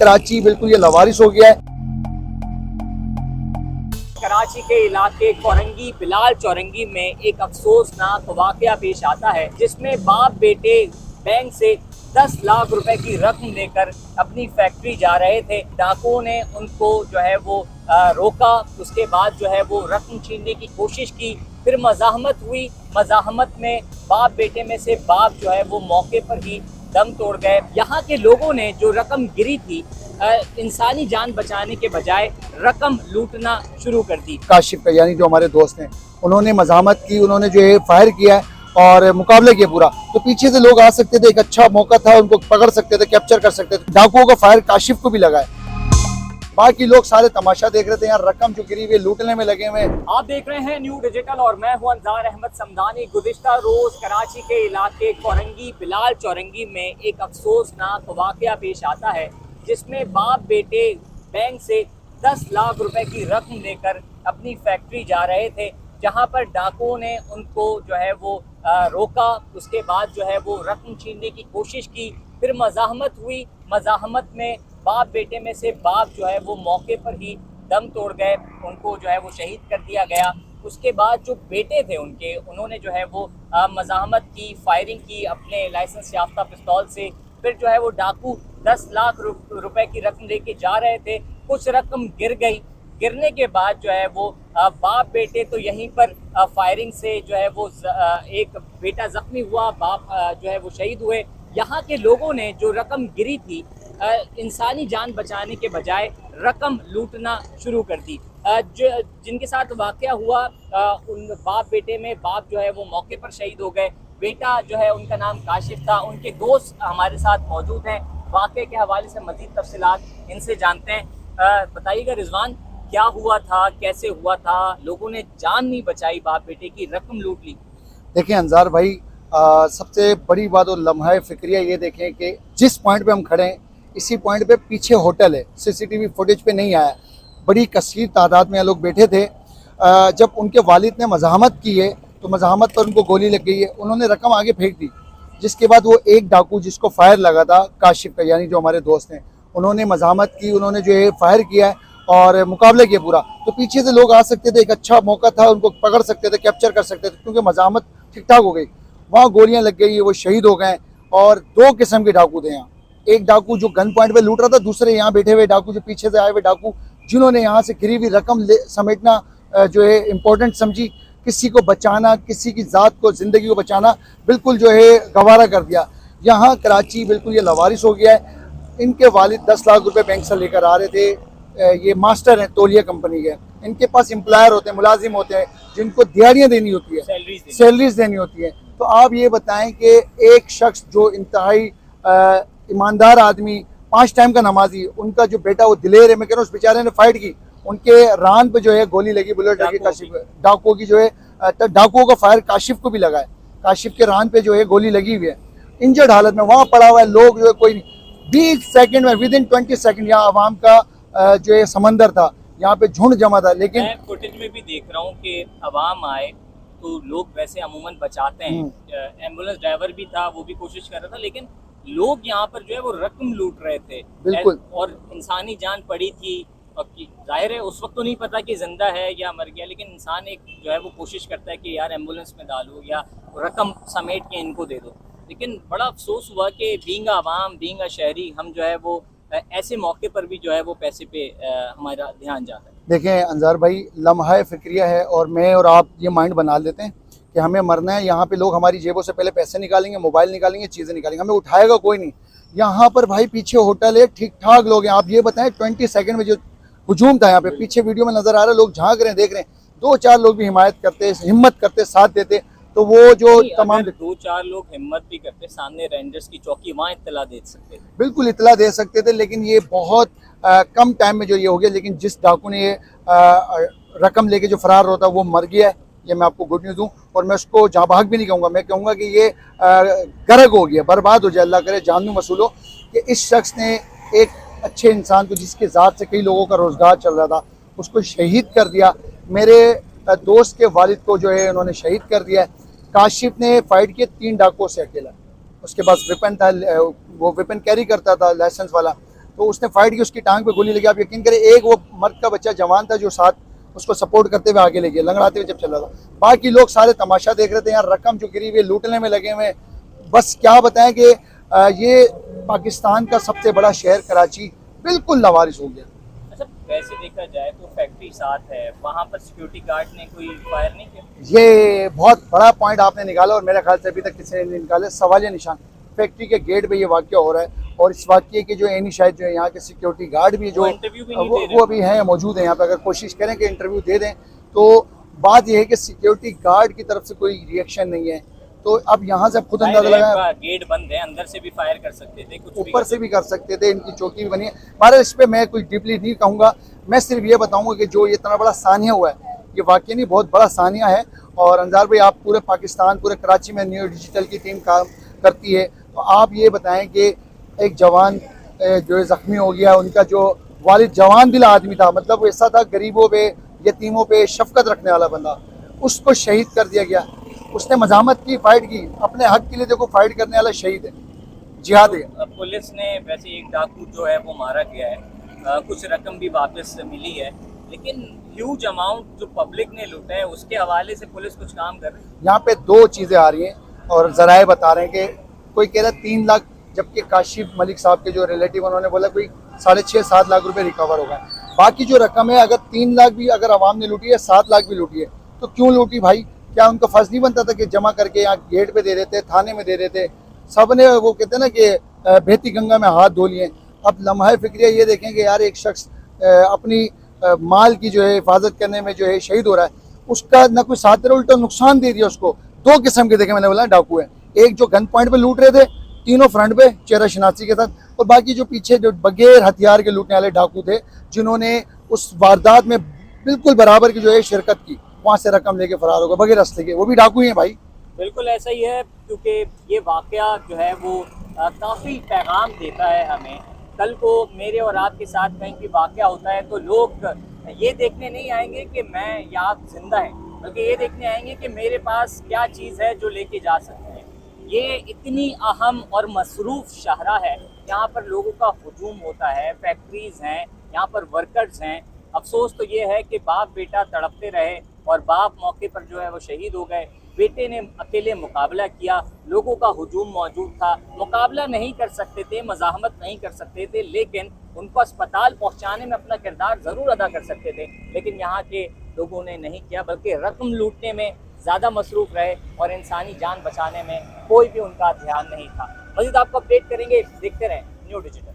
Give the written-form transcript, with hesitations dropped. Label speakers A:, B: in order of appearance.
A: कराची बिल्कुल ये लवारिस हो गया है।
B: कराची के इलाके कोरंगी बिलाल चौरंगी में एक अफसोसनाक वाकया पेश आता है, जिसमें बाप बेटे बैंक से 10 लाख रुपए की रकम लेकर अपनी फैक्ट्री जा रहे थे। डाकुओं ने उनको जो है वो रोका। उसके बाद जो है वो रकम छीनने की कोशिश की। फिर मज़ाहमत हुई। मज़ाहमत में बाप बेटे में से बाप जो है वो मौके पर ही दम तोड़ गए। यहाँ के लोगों ने जो रकम गिरी थी, इंसानी जान बचाने के बजाय रकम लूटना शुरू कर दी।
A: काशिफ का यानी जो हमारे दोस्त हैं, उन्होंने मज़ाहमत की, उन्होंने जो है फायर किया है और मुकाबला किया पूरा। तो पीछे से लोग आ सकते थे, एक अच्छा मौका था, उनको पकड़ सकते थे, कैप्चर कर सकते थे। डाकुओं का फायर काशिफ को भी लगा है। बाकी लोग सारे तमाशा देख रहे थे, यहाँ रकम जो गिरी हुई लूटने में लगे हुए।
B: आप देख रहे हैं न्यू डिजिटल और मैं हूं अंजार अहमद समदानी। गुज़िश्ता रोज कराची के इलाके कोरंगी बिलाल चौरंगी में एक अफसोसनाक वाकया पेश आता है, जिसमें बाप बेटे बैंक से 10 लाख रुपए की रकम लेकर अपनी फैक्ट्री जा रहे थे, जहां पर डाकुओं ने उनको जो है वो रोका। उसके बाद जो है वो रकम छीनने की कोशिश की। फिर मज़ाहमत हुई। मज़ाहमत में बाप बेटे में से बाप जो है वो मौके पर ही दम तोड़ गए। उनको जो है वो शहीद कर दिया गया। उसके बाद जो बेटे थे उनके, उन्होंने जो है वो मज़ाहमत की, फायरिंग की अपने लाइसेंस याफ्ता पिस्तौल से। फिर जो है वो डाकू 10 लाख रुपए की रकम लेके जा रहे थे। कुछ रकम गिर गई। गिरने के बाद जो है वो बाप बेटे तो यहीं पर फायरिंग से जो है वो एक बेटा जख्मी हुआ, बाप जो है वो शहीद हुए। यहाँ के लोगों ने जो रकम गिरी थी, इंसानी जान बचाने के बजाय रकम लूटना शुरू कर दी। जिनके साथ वाकया हुआ, उन बाप बेटे में बाप जो है वो मौके पर शहीद हो गए। बेटा जो है उनका नाम काशिफ था। उनके दोस्त हमारे साथ मौजूद हैं। वाकये के हवाले से मज़ीद तफसीलात इनसे जानते हैं। बताइएगा रिजवान, क्या हुआ था, कैसे हुआ था? लोगों ने जान नहीं बचाई, बाप बेटे की रकम लूट ली।
A: देखिए अंजार भाई, सबसे बड़ी बात और लम्हा फिक्रिया ये देखें कि जिस पॉइंट पे हम खड़े हैं, इसी पॉइंट पे पीछे होटल है। सीसीटीवी फुटेज पे नहीं आया। बड़ी कसीर तादाद में लोग बैठे थे। जब उनके वालिद ने मज़ाहमत की है तो मज़ाहमत पर उनको गोली लग गई है। उन्होंने रकम आगे फेंक दी। जिसके बाद वो एक डाकू जिसको फायर लगा था, काशिफ का यानी जो हमारे दोस्त हैं, उन्होंने मज़ाहमत की, उन्होंने जो है फायर किया है और मुकाबला किया पूरा। तो पीछे से लोग आ सकते थे, एक अच्छा मौका था, उनको पकड़ सकते थे, कैप्चर कर सकते थे, क्योंकि मज़ाहमत ठीक ठाक हो गई। वहाँ गोलियाँ लग गई, वो शहीद हो गए। और 2 किस्म के डाकू थे यहाँ। एक डाकू जो गन पॉइंट पे लूट रहा था, दूसरे यहाँ बैठे हुए डाकू जो पीछे से आए हुए डाकू, जिन्होंने यहाँ से गिरी हुई रकम समेटना जो है इम्पोर्टेंट समझी। किसी को बचाना, किसी की ज़ात को, ज़िंदगी को बचाना बिल्कुल जो है गवारा कर दिया। यहाँ कराची बिल्कुल ये लवारिस हो गया है। इनके वालिद 10 लाख रुपए बैंक से लेकर आ रहे थे। ये मास्टर हैं तौलिया कंपनी के। इनके पास एम्प्लॉयर होते हैं, मुलाजिम होते हैं, जिनको दिहाड़ियाँ देनी होती है, सैलरीज देनी होती है। तो आप ये बताएं कि एक शख्स जो इंतहाई ईमानदार आदमी, 5 टाइम का नमाजी, उनका जो बेटा वो दिलेर है, मैं कह रहा हूँ उस बेचारे ने फाइट की, उनके रान पे जो है गोली लगी, बुलेट लगी। काशिफ डाकुओं की जो है, डाकुओं का फायर काशिफ को भी लगा है। काशिफ के रान पे जो है गोली लगी हुई है, इंजर्ड हालत में वहाँ पड़ा हुआ है। लोग जो है कोई 20 सेकंड में, विद इन 20 सेकंड यहाँ आवाम का जो है समंदर था, यहाँ पे झुंड जमा था। लेकिन
B: मैं फुटेज में भी देख रहा हूँ कि आवाम आए तो लोग वैसे अमूमन बचाते हैं। एम्बुलेंस ड्राइवर भी था, वो भी कोशिश कर रहा था, लेकिन लोग यहाँ पर जो है वो रकम लूट रहे थे।
A: बिल्कुल।
B: और इंसानी जान पड़ी थी। और जाहिर है उस वक्त तो नहीं पता कि जिंदा है या मर गया, लेकिन इंसान एक जो है वो कोशिश करता है कि यार एम्बुलेंस में डालो या रकम समेट के इनको दे दो। लेकिन बड़ा अफसोस हुआ कि बीइंग आवाम, बीइंग शहरी, हम जो है वो ऐसे मौके पर भी जो है वो पैसे पे हमारा ध्यान जाता है।
A: देखें अंजार भाई, लम्हा फिक्रिया है और मैं और आप ये माइंड बना लेते हैं कि हमें मरना है। यहाँ पे लोग हमारी जेबों से पहले पैसे निकालेंगे, मोबाइल निकालेंगे, चीज़ें निकालेंगे, हमें उठाएगा कोई नहीं। यहाँ पर भाई पीछे होटल है, ठीक ठाक लोग हैं। आप ये बताएं 20 सेकंड में जो हुजूम था यहाँ पे, पीछे वीडियो में नजर आ रहा है, लोग झांक रहे हैं, देख रहे हैं। 2-4 लोग भी हिम्मत करते, साथ देते, तो वो जो तमाम
B: 2-4 लोग हिम्मत भी करते, सामने रेंजर्स की चौकी, वहाँ इत्तला दे सकते थे,
A: बिल्कुल इत्तला दे सकते थे। लेकिन ये बहुत कम टाइम में जो ये हो गया। लेकिन जिस डाकू ने ये रकम लेके जो फरार होता है वो मर गया है, ये मैं आपको गुड न्यूज़ दूँ। और मैं उसको जहाँ भाग भी नहीं कहूँगा, मैं कहूँगा कि ये गर्क हो गया, बर्बाद हो जाए, अल्लाह करे जानू मसूलो। कि इस शख्स ने एक अच्छे इंसान को, जिसके ज़ात से कई लोगों का रोज़गार चल रहा था, उसको शहीद कर दिया। मेरे दोस्त के वालिद को जो है उन्होंने शहीद कर दिया है। काशिफ ने फाइट किया 3 डाकुओं से अकेला। उसके पास वेपन था, वो वेपन कैरी करता था, लाइसेंस वाला। तो उसने फाइट की, उसकी टांग पे गोली लगी। आप यकीन करें एक वो मर्द का बच्चा जवान था जो साथ उसको सपोर्ट करते हुए आगे ले गया, लंगड़ाते हुए जब चल रहा था। बाकी लोग सारे तमाशा देख रहे थे, यार रकम जो गिरी हुई लूटने में लगे हुए। बस क्या बताएं कि ये पाकिस्तान का सबसे बड़ा शहर कराची बिल्कुल लवारिस हो गया।
B: अच्छा, वैसे देखा जाए तो फैक्ट्री साथ है, वहाँ पर सिक्योरिटी गार्ड ने कोई फायर नहीं किया?
A: ये बहुत बड़ा पॉइंट आपने निकाला और मेरे ख्याल से अभी तक किसी ने नहीं निकाले। सवालिया निशान, फैक्ट्री के गेट पे ये वाक़या हो रहा है और इस वाक़ये के जो एनी शायद जो है यहाँ के सिक्योरिटी गार्ड भी जो
B: इंटरव्यू भी नहीं दे रहे।
A: वो अभी हैं, मौजूद हैं यहाँ पे। अगर कोशिश करें कि इंटरव्यू दे दें तो बात यह है कि सिक्योरिटी गार्ड की तरफ से कोई रिएक्शन नहीं है। तो अब यहाँ से खुद अंदाजा लगाया,
B: गेट बंद है, अंदर से भी फायर कर सकते थे, कुछ
A: ऊपर से भी कर सकते थे, इनकी चौकी भी बनी है। बारह इस पर मैं कोई डीपली नहीं कहूँगा, मैं सिर्फ ये बताऊँगा कि जो ये इतना बड़ा सानिया हुआ है ये वाकई नहीं बहुत बड़ा सानिया है। और अंजार भाई, आप पूरे पाकिस्तान, पूरे कराची में न्यू डिजिटल की टीम काम करती है, तो आप ये बताएं कि एक जवान जो है ज़ख्मी हो गया, उनका जो वालिद जवान दिल आदमी था, मतलब वो ऐसा था गरीबों पे यतीमों पे शफकत रखने वाला बंदा, उसको शहीद कर दिया गया। उसने मज़ामत की, फाइट की, अपने हक के लिए देखो फाइट करने वाला शहीद है, जिहाद है।
B: तो पुलिस ने वैसे एक डाकू जो है वो मारा गया है, कुछ रकम भी वापस मिली है, लेकिन ह्यूज अमाउंट जो पब्लिक ने लूटा है उसके हवाले से पुलिस कुछ काम कर रही है।
A: यहाँ पे दो चीज़ें आ रही हैं और ज़राए बता रहे हैं कि कोई कह रहा है 3 लाख, जबकि काशिफ मलिक साहब के जो रिलेटिव उन्होंने बोला कोई 6.5-7 लाख रुपए रिकवर हो गए। बाकी जो रकम है, अगर 3 लाख भी अगर आवाम ने लूटी है, 7 लाख भी लूटी है, तो क्यों लूटी भाई? क्या उनका फर्ज नहीं बनता था कि जमा करके यहाँ गेट पे दे देते, थाने में दे देते? सब ने वो कहते हैं ना कि बहती गंगा में हाथ धो लिए। अब लम्हा फिक्रिया ये देखें कि यार एक शख्स अपनी माल की जो है हिफाजत करने में जो है शहीद हो रहा है, उसका न कोई साथ उल्टा नुकसान दे दिया उसको। दो किस्म के देखे, मैंने बोला डाकू है, एक जो गन पॉइंट पे लूट रहे थे तीनों फ्रंट पे चेहरा शनासी के साथ, और बाकी जो पीछे जो बगैर हथियार के लूटने वाले डाकू थे जिन्होंने उस वारदात में बिल्कुल बराबर की जो है शिरकत की, वहाँ से रकम लेके फरार हो गए बगैर असले के, वो भी डाकू ही हैं भाई।
B: बिल्कुल ऐसा ही है, क्योंकि ये वाकया जो है वो काफ़ी पैगाम देता है हमें। कल को मेरे और आपके साथ कहीं भी वाकया होता है तो लोग ये देखने नहीं आएंगे कि मैं या आप जिंदा हैं, बल्कि ये देखने आएंगे कि मेरे पास क्या चीज़ है जो लेके जा सकते हैं। ये इतनी अहम और मसरूफ़ शहरा है, यहाँ पर लोगों का हुजूम होता है, फैक्ट्रीज़ हैं, यहाँ पर वर्कर्स हैं। अफसोस तो ये है कि बाप बेटा तड़पते रहे और बाप मौके पर जो है वो शहीद हो गए, बेटे ने अकेले मुकाबला किया, लोगों का हुजूम मौजूद था, मुकाबला नहीं कर सकते थे, मज़ाहमत नहीं कर सकते थे, लेकिन उनको अस्पताल पहुंचाने में अपना किरदार ज़रूर अदा कर सकते थे। लेकिन यहाँ के लोगों ने नहीं किया, बल्कि रकम लूटने में ज़्यादा मसरूफ़ रहे और इंसानी जान बचाने में कोई भी उनका ध्यान नहीं था। मज़ीद आपको अपडेट करेंगे, देखते रहें न्यू डिजिटल।